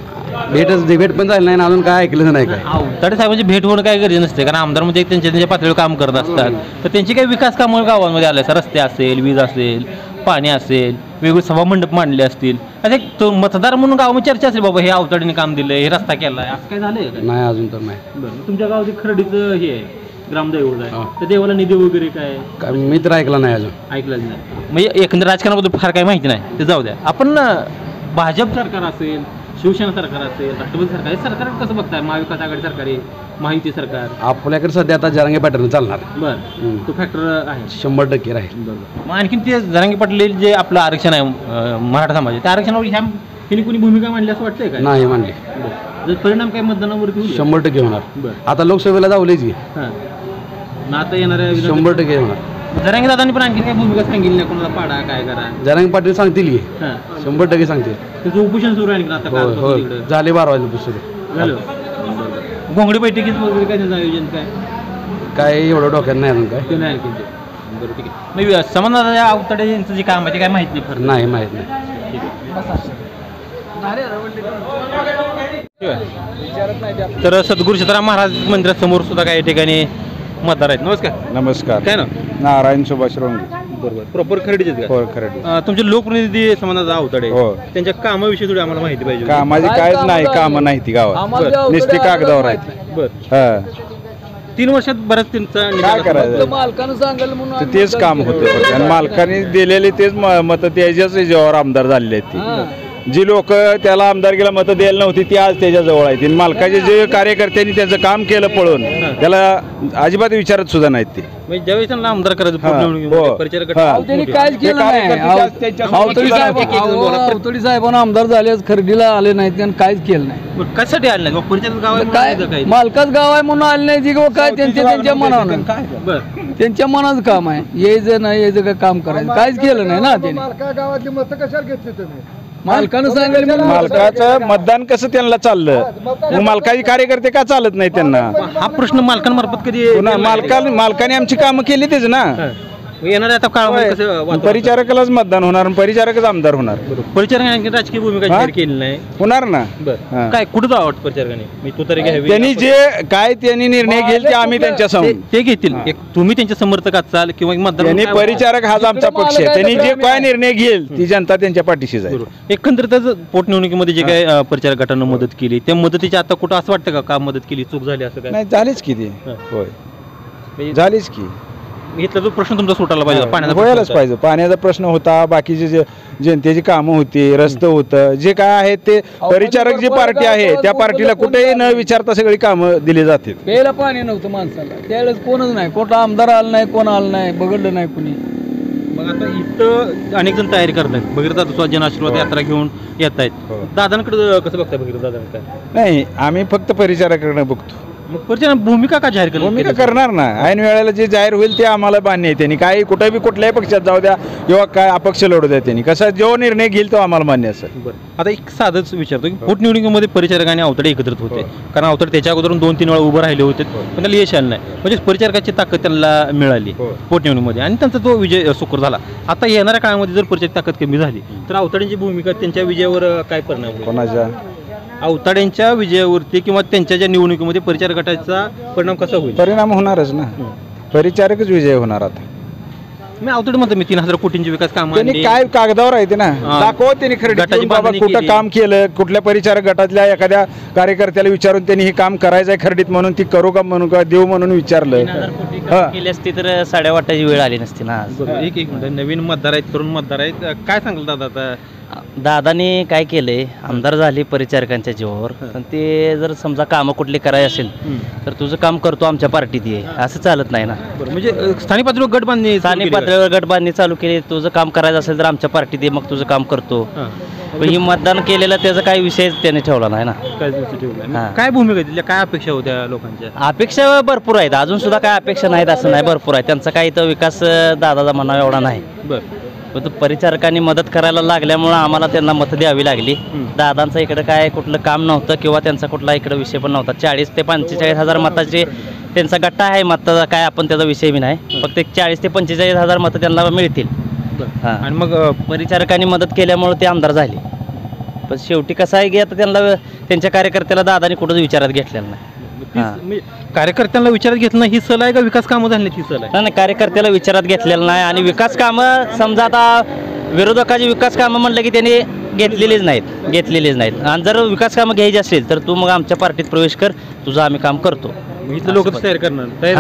भेट पण झाली नाही, अजून काय ऐकलं नाही. काय अवताडे साहेबांची भेट होणं काय गरजेचं नसते, कारण आमदार म्हणजे त्यांच्या पातळीवर काम करत असतात. तर त्यांची काही विकास कामं गावांमध्ये आले, रस्ते असेल, वीज असेल, पाणी असेल, वेगवेगळे सभामंडप मांडले असतील, असे तो मतदार म्हणून गावामध्ये चर्चा असेल बाबा हे अवताडीने काम दिलं, हे रस्ता केला आहे, असं काय झालंय का? नाही, अजून तर नाही. बरं, तुमच्या गावात खरडीचं हे आहे ग्रामदैवत आहे, तर देवाला निधी वगैरे काय? मी तर ऐकलं नाही अजून. ऐकलं नाही. म्हणजे एकंदर राजकारणाबद्दल फार काही माहिती नाही, ते जाऊ द्या. आपण भाजप सरकार असेल, शिवसेना सरकार असेल, राष्ट्रवादी सरकार, हे सरकार कसं बघताय? महाविकास आघाडी सरकार आहे, महायुती सरकार? आपल्याकडे सध्या आता जरांगे पॅटर्न चालणार. बरं, तो फॅक्टर आहे 100% राहील. बरोबर. मग आणखीन ते जरांगे पाटील जे आपलं आरक्षण आहे मराठा समाज, त्या आरक्षणावर ह्या कोणी भूमिका मांडली असं वाटतंय का? नाही मांडली. जर परिणाम काय मतदानावरती होईल? 100% होणार. बरं. आता लोकसभेला जाऊलेच की. हां, आता येणाऱ्या 100% होणार. जरांगे दादांनी पण आणखी काय भूमिका सांगितली नाही, कोणाला पाडा काय करा? जरांगे पाटील सांगतील की. हां, 100% सांगतील. त्याचं उपोषण सुरू आहे आता हो हो, झाले 12 वाजल्यापासून झालं. घोंगडी बैठकीत वगैरे काय त्याचं आयोजन काय एवढं डोक्यात नाही अजून. काय ते नाही आणखी. बरं, ठीक आहे. मग समाधान अवताडे यांचं जे काम आहे ते काय माहीत नाही खरं? नाही, माहीत नाही. तर सद्गुरू सीताराम महाराज मंदिरासमोर सुद्धा काही ठिकाणी मतदार आहेत. नमस्कार. नमस्कार. काय ना? नारायण सुभाष रोंगे. बरोबर, प्रॉपर खरेडीचे का? हो, खरेडी. तुमचे लोकप्रतिनिधी समाजात अवताडे, हो, त्यांच्या कामाविषयी थोडी आम्हाला माहिती पाहिजे. कामाची काहीच नाही, कामं नाही ती गावात, नुसती कागदावर आहेत. बरं, हा, 3 वर्षात बरंच त्यांचा काय निकाल असतो. करायचं मालकानं सांगायला म्हणून ते तेच काम होतं आणि मालकाने दिलेले तेच मतं त्याच्याच याच्यावर आमदार झालेले आहेत ते जी लोक त्याला आमदारकीला मतं द्यायला नव्हती ती आज त्याच्याजवळ आहेत आणि मालकाचे जे कार्यकर्त्यांनी त्यांचं काम केलं पळून त्याला अजिबात विचारत सुद्धा नाहीत ते म्हणजे ज्यावेळी त्यांना आमदार करायचं हा, पोटनिवडणुकीमध्ये हो. परिचारक हा. गट- त्यांनी मोठे. काहीच केलं नाही अवतडी साहेबांना आमदार झाले खरेदीला आले नाहीत आणि काहीच केलं नाही बरं, कशासाठी आले नाही परिचारक गाव आहे म्हणून काय आले काही मालकाच गाव आहे म्हणून आले नाही जी काय त्यांच्या मनानं बरं त्यांच्या मनाचं काम आहे यायचं नाही यायचं काय काम करायचं काहीच केलं नाही ना त्यांनी गावातली मतं कशाला घेतली तुम्ही मालकानं सांगायला म्हणून मालकाचं मतदान कसं त्यांना चाललं मग मालकाचे कार्यकर्ते का चालत नाही त्यांना हा प्रश्न मालकांमार्फत कधी पुन्हा मालकाने आमची कामं केली तेच ना येणाऱ्या आता काळामध्ये कसं वातावरण? परिचारकालाच मतदान होणार आणि परिचारकच आमदार होणार परिचारकांनी राजकीय भूमिका हा? जाहीर केली नाही होणार ना बरं हा. काय कुठं जावं परिचारकांनी मी तू तरी घ्यावी त्यांनी जे काय त्यांनी निर्णय घेईल ते आम्ही त्यांच्या समोर ते घेतील एक तुम्ही त्यांच्या समर्थक असाल किंवा एक मतदार त्यांनी म्हणून काय परिचारक हाच आमचा पक्ष आहे त्यांनी जे काय निर्णय घेईल ती जनता त्यांच्या पाठीशी जाईल बरोबर. एकंदरीतच पोटनिवडणुकीमध्ये जे काय परिचारक गटानं मदत केली त्या मदतीची आता कुठं असं वाटतं का मदत केली चूक झाली असं काय नाही झालीच की ती हा. होय झालीच की इथला जो प्रश्न तुमचा सुटायला पाहिजे पाण्याचा व्हायलाच प्रश्न पाहिजे पाण्याचा प्रश्न होता बाकीचे जे जनतेची कामं होती रस्ते होतं जे काय आहे ते परिचारक जी पार्टी आहे त्या पार्टीला कुठेही न विचारता सगळी कामं दिली जातील प्यायला पाणी नव्हतं माणसाला त्यावेळेस कोणच नाही कोणता आमदार आला नाही कोण आलं नाही बघडलं नाही कुणी मग आता इथं अनेक जण तयारी करतात भगीरथ दादा जनआशीर्वाद यात्रा घेऊन येत आहेत दादांकडे कसं बघताय भगीरथ दादा नाही आम्ही फक्त परिचारकाकडे बघतो मग परिचारक भूमिका का जाहीर केली भूमिका करणार ना ऐन वेळेला जे जाहीर होईल ते आम्हाला मान्य आहे त्यांनी काही कुठे बी कुठल्याही पक्षात जाऊ द्या किंवा काय अपक्ष लढू द्या त्यांनी कसा जो निर्णय घेईल तो आम्हाला मान्य असेल बरं आता एक साधंच विचारतो की पोटनिवडणुकीमध्ये परिचारक आणि अवतडे एकत्रित होते कारण अवतडे त्याच्या अगोदरून 2-3 वेळा उभं राहिले होते पण त्याला यश आलं नाही म्हणजे परिचारकाची ताकद त्यांना मिळाली पोटनिवडणुकीमध्ये आणि त्यांचा तो विजय सुकर झाला आता येणाऱ्या काळामध्ये जर परिचारक ताकद कमी झाली तर अवतड्यांची भूमिका त्यांच्या विजयावर काय परिणाम होईल कोणाच्या अवताड्यांच्या विजयावरती किंवा त्यांच्या ज्या निवडणुकीमध्ये परिचारक गटाचा परिणाम कसा होईल परिणाम होणारच ना परिचारकच विजय होणार आता मी अवतडे म्हणतो मी 3000 कोटींची विकास काम त्यांनी काय कागदावर आहे ते ना दाखव त्यांनी गटाची खरेदी बाबा बांधणी कुठं केली. काम केलं कुठल्या परिचारक गटातल्या एखाद्या कार्यकर्त्याला विचारून त्यांनी हे काम करायचं आहे खरेदीत म्हणून ती करू का म्हणून का देऊ म्हणून विचारलं हा. केली असती तर साड्या वाटायची वेळ आली नसती ना आज. एक मिनिट नवीन मतदार आहेत तरुण मतदार आहेत काय सांगाल दादा आता दादाने काय केलंय आमदार झाले परिचारकांच्या जीवावर पण ते जर समजा कामं कुठली करायची असेल तर तुझं काम करतो आमच्या पार्टीत ये असं चालत नाही ना बरं म्हणजे स्थानिक पातळीवर गट बांधणी स्थानिक पातळीवर गट बांधणी चालू केली तुझं काम करायचं असेल तर आमच्या पार्टीत ये मग तुझं काम करतो पण ही मतदान केलेलं त्याचा काही विषयच त्याने ठेवला नाही ना हा. काय भूमिका दिल्या काय अपेक्षा होत्या लोकांच्या अपेक्षा भरपूर आहेत अजून सुद्धा काय अपेक्षा नाहीत असं नाही भरपूर आहे त्यांचा काही तर विकास दादाचा म्हणावा एवढा नाही बरं पण परिचारकांनी मदत करायला लागल्यामुळं आम्हाला त्यांना मतं द्यावी लागली दादांचं इकडं काय कुठलं काम नव्हतं किंवा त्यांचा कुठला इकडं विषय पण नव्हता 40 ते 45 हजार मताचे त्यांचा गट्टा आहे मताचा काय आपण त्याचा विषय बी नाही फक्त 40 ते 45 हजार मतं त्यांना मिळतील हां आणि मग परिचारकांनी मदत केल्यामुळे ते आमदार झाले पण शेवटी कसं आहे की आता त्यांना त्यांच्या कार्यकर्त्याला दादानी कुठंच विचारात घेतलेलं नाही कार्यकर्त्यांना विचारात घेतलं नाही ही सल आहे का विकास कामं झाली ही सल आहे नाही कार्यकर्त्याला विचारात घेतलेलं नाही आणि विकास कामं समजा आता विरोधकाची विकास कामं म्हणलं की त्यांनी घेतलेलीच नाहीत आणि जर विकास कामं घ्यायची असेल तर तू मग आमच्या पार्टीत प्रवेश कर तुझं आम्ही काम करतो इथले लोक तयार करणार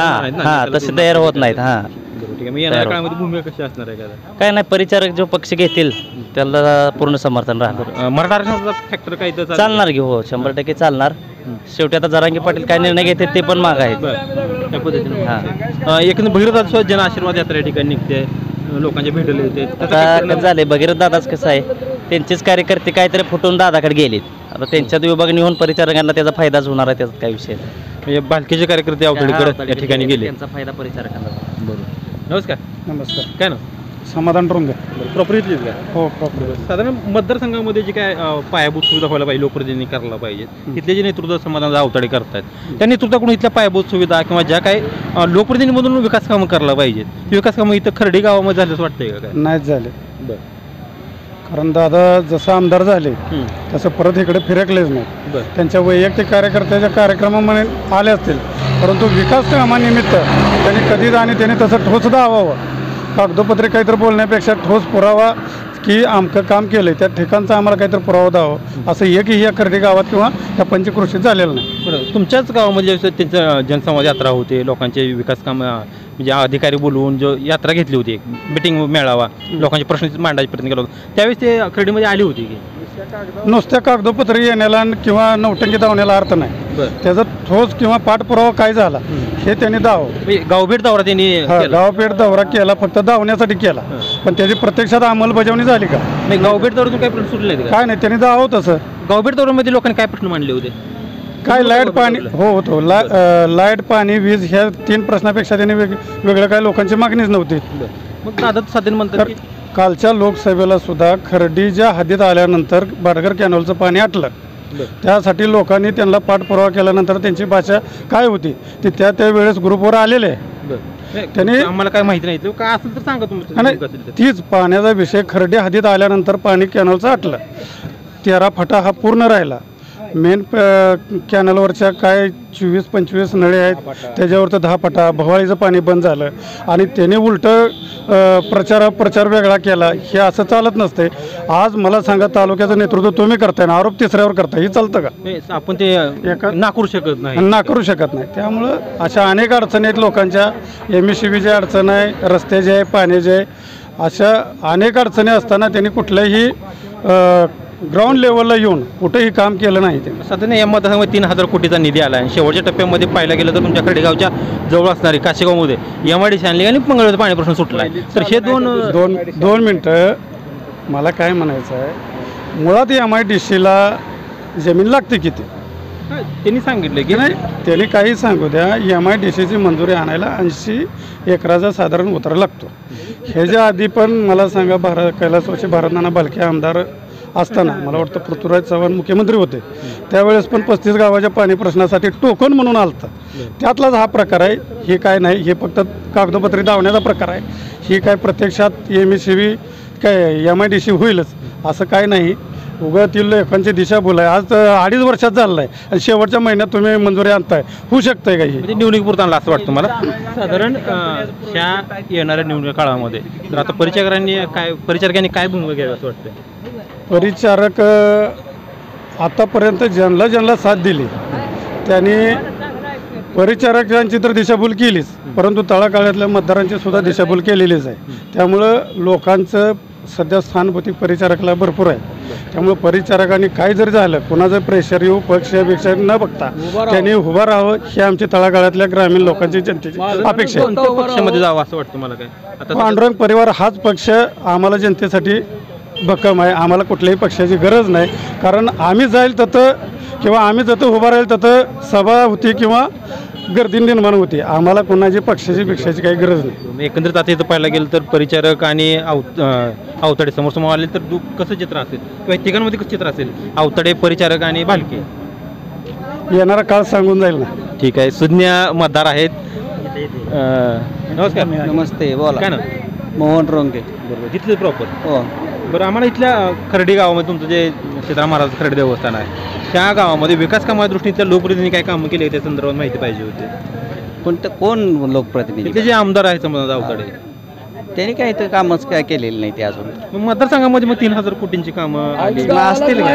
हां तसे तयार होत नाहीत हां ठीक आहे मग येणाऱ्या काळामध्ये भूमिका कशी असणार आहे का काय नाही परिचारक जो पक्ष घेतील त्याला पूर्ण समर्थन राहणार मराठा आरक्षणाचा फॅक्टर काही तर चालणार की हो 100% चालणार शेवटी आता जरांगे पाटील काय निर्णय घेतात ते पण माग आहेत त्या पद्धतीने हां एकंदर भगीरथ जन आशीर्वाद यात्रा या ठिकाणी निघते लोकांच्या भेटले होते आता कसं झालंय भगीरथ दादाच कसं आहे त्यांचेच कार्यकर्ते काहीतरी फुटून दादाकडे गेलेत आता त्यांच्यात विभाग निघून परिचारकांना त्याचा फायदाच होणार आहे त्याचा काही विषय नाही म्हणजे बालकीचे कार्यकर्ते अवतडीकडे या ठिकाणी गेले त्यांचा फायदा परिचारकांना बरोबर नमस्कार नमस्कार काय ना समाधान टोंगे प्रॉपर इथलीच काय हो प्रॉपर साधारण मतदारसंघामध्ये जे काय पायाभूत सुविधा व्हायला पाहिजे लोकप्रतिनिधी करायला पाहिजे इथले जे नेतृत्व समाधान अवतडे करतात त्या नेतृत्वाकडून इथल्या पायाभूत सुविधा किंवा ज्या काही लोकप्रतिनिधीमधून विकास कामं करायला पाहिजेत ती विकास कामं इथं खर्डी गावामध्ये झाल्याच वाटतंय का काय नाहीच झाले बरं कारण दादा जसं आमदार झाले तसं परत इकडे फिरकलेच नाही बरं त्यांच्या वैयक्तिक कार्यकर्त्याच्या कार्यक्रमामध्ये आले असतील परंतु विकास कामानिमित्त त्यांनी कधीच आणि त्यांनी तसं ठोस दावावं कागदोपत्री काहीतरी बोलण्यापेक्षा ठोस पुरावा की आमकं काम केलं आहे त्या ठिकाणचा आम्हाला काहीतरी पुरावा द्यावं असं एकही या खर्डी गावात किंवा या पंचक्रोशीत झालेलं नाही. बरं, तुमच्याच गावामध्ये त्यांचं जनसंवाद यात्रा होते, लोकांचे विकास काम म्हणजे अधिकारी बोलवून जो यात्रा घेतली होती, मिटिंग मेळावा, लोकांचे प्रश्न मांडायचा प्रयत्न केला होता, त्यावेळेस ते खर्डीमध्ये आली होती की नुसत्या कागदोपत्र येण्याला किंवा नौटंकी धावण्याला अर्थ नाही. त्याचा ठोस किंवा पाठपुरावा काय झाला हे त्यांनी दावं. गावभेट दौरा त्यांनी गावभेट दौरा केला, फक्त धावण्यासाठी केला, पण त्याची प्रत्यक्षात अंमलबजावणी झाली का? नाही. गावभेट दौऱ्यातून काही प्रश्न सुटले काय नाही, त्यांनी दावं तसं. गावभेट दौऱ्यामध्ये लोकांनी काय प्रश्न मांडले होते? काय लाईट पाणी होतो, लाईट पाणी वीज ह्या 3 प्रश्नापेक्षा त्यांनी वेगळं काय लोकांची मागणीच नव्हती. मग दादा साधन म्हणतात की कालच्या लोकसभेला सुद्धा खर्डीच्या हद्दीत आल्यानंतर बाडगर कॅनॉलचं पाणी आटलं, त्यासाठी लोकांनी त्यांना पाठपुरावा केल्यानंतर त्यांची भाषा काय होती ते त्या वेळेस ग्रुपवर आलेले आहे. त्यांनी आम्हाला काय माहिती नाही, काय असेल तर सांगा तुम्ही. तीच पाण्याचा विषय खर्डी हद्दीत आल्यानंतर पाणी कॅनॉलचं आटलं, 13 फटा हा पूर्ण राहिला. मेन कॅनलवरच्या काय 24-25 नळे आहेत त्याच्यावर तर 10 फटा, भवाळीचं पाणी बंद झालं आणि त्याने उलटं प्रचार वेगळा केला. हे असं चालत नसते. आज मला सांगा, तालुक्याचं नेतृत्व तुम्ही करताय ना, आरोप तिसऱ्यावर करताय, हे चालतं का? आपण ते नाकारू शकत नाही, नाकारू शकत नाही. त्यामुळं अशा अनेक अडचणी आहेत लोकांच्या. MSCBची अडचण आहे, रस्त्याची आहे, पाण्याची आहे, अशा अनेक अडचणी असताना त्यांनी कुठल्याही ग्राउंड लेवलला येऊन कुठेही काम केलं नाही. सध्या या मतदारसंघात 3000 कोटीचा निधी आला आहे. शेवटच्या टप्प्यामध्ये पाहायला गेलं तर तुमच्या खर्डेगावच्या जवळ असणारी काशेगावमध्ये MIDC आणली आणि मंगळवारचा पाणी प्रश्न सुटला आहे. तर हे दोन मिनटं मला काय म्हणायचं आहे, मुळात MIDCला जमीन लागते किती त्यांनी सांगितलं की नाही, त्यांनी काही सांगू द्या. MIDCची मंजुरी आणायला 80 एकराचा साधारण उतारा लागतो. ह्याच्या आधी पण मला सांगा, कैलासवासी भारतनाना भालके आमदार असताना मला वाटतं पृथ्वीराज चव्हाण मुख्यमंत्री होते, त्यावेळेस पण 35 गावाच्या पाणी प्रश्नासाठी टोकन म्हणून आलतं. त्यातलाच हा प्रकार आहे. हे काय नाही, हे फक्त कागदोपत्री धावण्याचा प्रकार आहे. ही काय प्रत्यक्षात MSCB काय MIDC होईलच असं काय नाही. उगातील लोकांची दिशाभूल आहे. आज 2.5 वर्षात झालं आहे आणि शेवटच्या महिन्यात तुम्ही मंजुरी आणताय, होऊ शकतंय का? म्हणजे निवडणुकीपुरतं आणलं असं वाटतं मला. साधारण ह्या येणाऱ्या निवडणूक काळामध्ये तर आता परिचारकांनी काय भूमिका घ्यावी असं वाटतं? परिचारक आतापर्यंत ज्यांना साथ दिली त्यांनी परिचारकांची तर दिशाभूल केलीच, परंतु तळागाळातल्या मतदारांची सुद्धा दिशाभूल केलेलीच आहे. त्यामुळं लोकांचं सध्या सहानुभूती परिचारकाला भरपूर आहे. त्यामुळे परिचारकांनी काय जरी झालं, कोणाचं प्रेशर येऊ पक्षापेक्षा न बघता त्यांनी उभं राहावं, ही आमची तळागाळातल्या ग्रामीण लोकांची जनतेची अपेक्षा आहे. पक्षामध्ये जावं असं वाटतं मला. काय आता पांडुरंग परिवार हाच पक्ष आम्हाला जनतेसाठी भक्कम आहे. आम्हाला कुठल्याही पक्षाची गरज नाही, कारण आम्ही जाईल तिथं किंवा आम्ही जिथं उभं राहील तिथं सभा होती किंवा गर्दी निर्माण होती. आम्हाला कोणाची पक्षाची काही गरज नाही. एकंदरीत आता इथं पाहायला गेलं तर परिचारक आणि अवतडे समोर आले तर कसं चित्र असेल किंवा ठिकाणामध्ये कसं चित्र असेल? अवतडे, परिचारक आणि भालके. येणारा काळ सांगून जाईल ना. ठीक आहे. सुज्ञ मतदार आहेत. नमस्कार. नमस्ते, बोला. काय ना? मोहन रोंगे. बरोबर, तिथले प्रॉपर. हो. बरं, आम्हाला इथल्या खर्डी गावामध्ये तुमचं जे सीताराम महाराज खर्डी देवस्थान आहे, त्या गावामध्ये विकास कामाच्या दृष्टीने त्या लोकप्रतिनिधी काय कामं केली त्या संदर्भात माहिती पाहिजे होती. कोण लोकप्रतिनिधी? तिथले जे आमदार आहेत समजा अवतडे, त्यांनी काही तर कामच काय केलेलं नाही ते अजून. मग मतदारसंघामध्ये मग 3000 कोटींची कामं असतील का?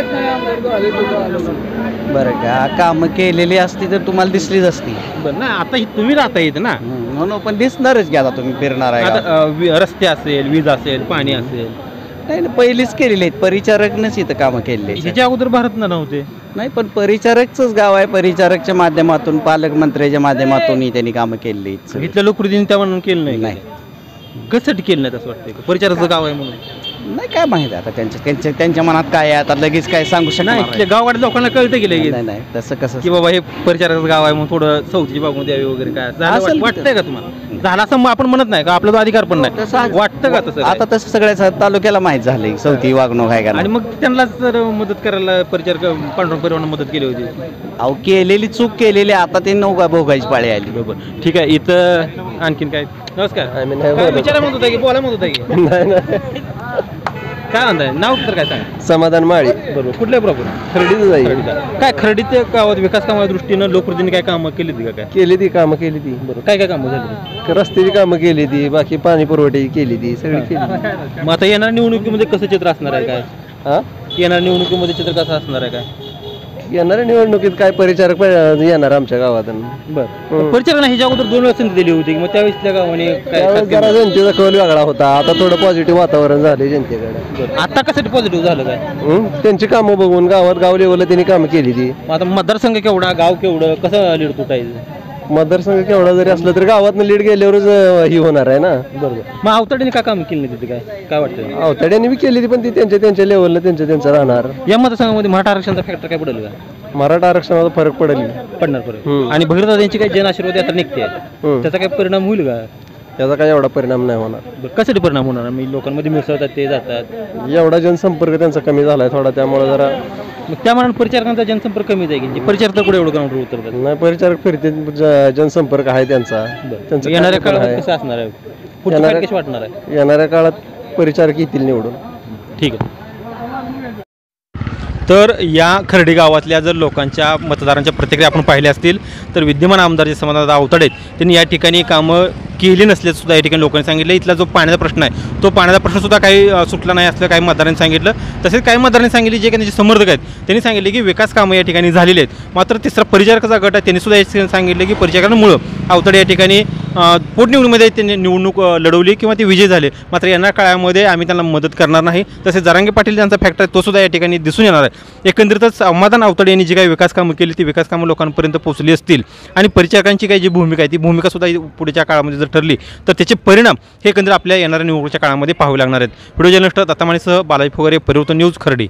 बरं का, कामं केलेली असती तर तुम्हाला दिसलीच असती. बरं ना, आता तुम्ही राहता येतं ना, म्हणून पण दिसणारच की आता तुम्ही फिरणार आहे. आता रस्ते असेल, वीज असेल, पाणी असेल, नाही पहिलीच केलेली आहेत. परिचारकनंच इथं कामं केलेली. ह्याच्या अगोदर भारत नव्हते. नाही, पण परिचारकचंच गाव आहे. परिचारकच्या माध्यमातून, पालकमंत्र्याच्या माध्यमातून त्यांनी कामं केलेली. इथल्या लोकप्रतिनिधी त्या म्हणून केलं नाही. कशासाठी केलं नाही असं वाटतं? परिचारकाचं गाव आहे म्हणून? नाही, काय माहिती आता त्यांच्या मनात काय आहे. आता लगेच काय सांगू शकत नाही. गावाकडे लोकांना कळतं की लगेच नाही तसं कसं की बाबा हे परिचारकाचं गाव आहे म्हणून थोडं सवतीची बागून द्यावी वगैरे काय वाटतंय का तुम्हाला? झाला असं आपण म्हणत नाही का, आपला तो अधिकार पण नाही, वाटतं का तसं? आता तसं सगळ्या तालुक्याला माहीत झालंय सवती वागणूक आहे का. आणि मग त्यांनाच जर मदत करायला परिचारक पांडुरंग परिवारानं मदत केली होती. अहो, केलेली चूक केलेली, आता ते नौका भोगायची पाळी आली. बरोबर, ठीक आहे. इथं आणखीन काय? नमस्कार. विचारा म्हणत होता की बोला म्हणत होता की काय म्हणताय नाव तर काय सांगा. समाधान माळी. बरोबर कुठल्या प्रॉपर खर्डीच जाईल. काय खर्डीच्या गावात विकास कामाच्या दृष्टीनं लोकप्रतिनिधी काय कामं केली ती का काय केली ती कामं केली ती. बरोबर काय काय कामं झाली. रस्त्याची कामं केली ती, बाकी पाणी पुरवठ्याची केली ती, सगळी केली. मग आता येणाऱ्या निवडणुकीमध्ये कसं चित्र असणार आहे काय. हा येणाऱ्या निवडणुकीमध्ये चित्र कसं असणार आहे काय. येणाऱ्या निवडणुकीत काय परिचारक येणार आमच्या गावातून. बरं परिचारकांना ह्याच्या अगोदर 2 वेळा संधी दिली होती मग त्यावेळेस त्या गावाने काय जरा जनतेचा कौल वेगळा होता. आता थोडं पॉझिटिव्ह वातावरण झाले जनतेकडे. आता कसं पॉझिटिव्ह झालं काय. त्यांची कामं बघून गाव लेवलला त्यांनी कामं केली ती. आता मतदारसंघ केवढा गाव केवढं कसं लीड तुटायचं. मतदारसंघ केवढा जरी असलं तरी गावातनं लीड गेल्यावरच ही होणार आहे ना. बरोबर मग अवताड्याने काय काम केली नाही तिथे काय वाटतं. अवताड्यांनी बी केली ती पण ती त्यांच्या लेवलला त्यांचं राहणार. या मतदारसंघामध्ये मराठा आरक्षणाचा फॅक्टर काय पडेल का. मराठा आरक्षणाचा फरक पडणार फरक. आणि भगीरथांची काही जन आशीर्वाद यात्रा निघते त्याचा काय परिणाम होईल का. त्याचा काय एवढा परिणाम नाही होणार. कशासाठी परिणाम होणार मी लोकांमध्ये मिसळतात ते जातात. एवढा जनसंपर्क त्यांचा कमी झालाय थोडा त्यामुळे जरा. मग त्या मनात परिचारकांचा जनसंपर्क कमी जाईल की परिचारक तर कुठे एवढं ग्राउंडवर उतरतात. नाही परिचारक फिरते जनसंपर्क आहे त्यांचा. येणाऱ्या काळात कसं असणार आहे कशी वाटणार आहे. येणाऱ्या काळात परिचारक येतील निवडून. ठीक आहे. तर या खर्डी गावातल्या जर लोकांच्या मतदारांच्या प्रतिक्रिया आपण पाहिल्या असतील तर विद्यमान आमदार जे समाधान अवताडे त्यांनी या ठिकाणी कामं केली नसल्याचं सुद्धा या ठिकाणी लोकांनी सांगितलं. इथला जो पाण्याचा प्रश्न आहे तो पाण्याचा प्रश्नसुद्धा काही सुटला नाही असलं काही मतदारांनी सांगितलं. तसेच काही मतदारांनी सांगितले जे काही त्यांचे समर्थक आहेत त्यांनी सांगितले की विकास कामं या ठिकाणी झालेली आहेत. मात्र तिसरा परिचारकाचा गट आहे त्यांनी सुद्धा या सांगितले की परिचारकांमुळं अवताडे या ठिकाणी पोटनिवडणुकीमध्ये त्यांनी निवडणूक लढवली किंवा ते विजयी झाले. मात्र येणाऱ्या काळामध्ये आम्ही त्यांना मदत करणार नाही. तसेच जरांगे पाटील त्यांचा फॅक्टर आहे तो सुद्धा या ठिकाणी दिसून येणार आहे. एकंदरीतच समाधान अवताडे यांनी जी काही विकास कामं केली ती विकास कामं लोकांपर्यंत पोहोचली असतील आणि परिचारकांची काही जी भूमिका आहे ती भूमिकासुद्धा पुढच्या काळामध्ये जर ठरली तर त्याचे परिणाम हे एकंदरीत आपल्या येणाऱ्या निवडणुकीच्या काळामध्ये पाहावे लागणार आहेत. व्हिडिओ जर्नलिस्ट दत्ता मानेसह बालाजी फोगारे, परिवर्तन न्यूज, खर्डी.